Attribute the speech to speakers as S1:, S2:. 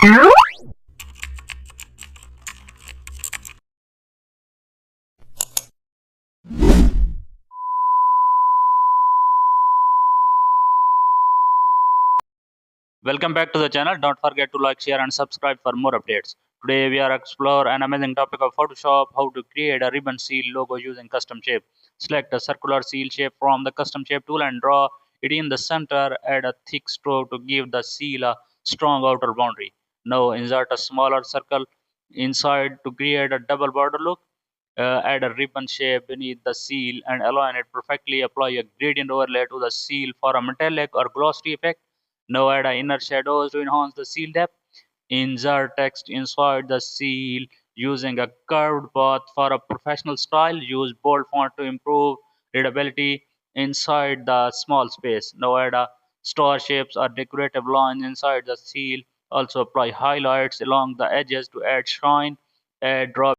S1: Welcome back to the channel. Don't forget to like, share and subscribe for more updates. Today we are explore an amazing topic of Photoshop, how to create a ribbon seal logo using custom shape. Select a circular seal shape from the custom shape tool and draw it in the center. Add a thick stroke to give the seal a strong outer boundary. Now insert a smaller circle inside to create a double border look. Add a ribbon shape beneath the seal and align it perfectly. Apply a gradient overlay to the seal for a metallic or glossy effect. Now add inner shadows to enhance the seal depth. Insert text inside the seal using a curved path for a professional style. Use bold font to improve readability inside the small space. Now add star shapes or decorative lines inside the seal. Also apply highlights along the edges to add shine. Add drop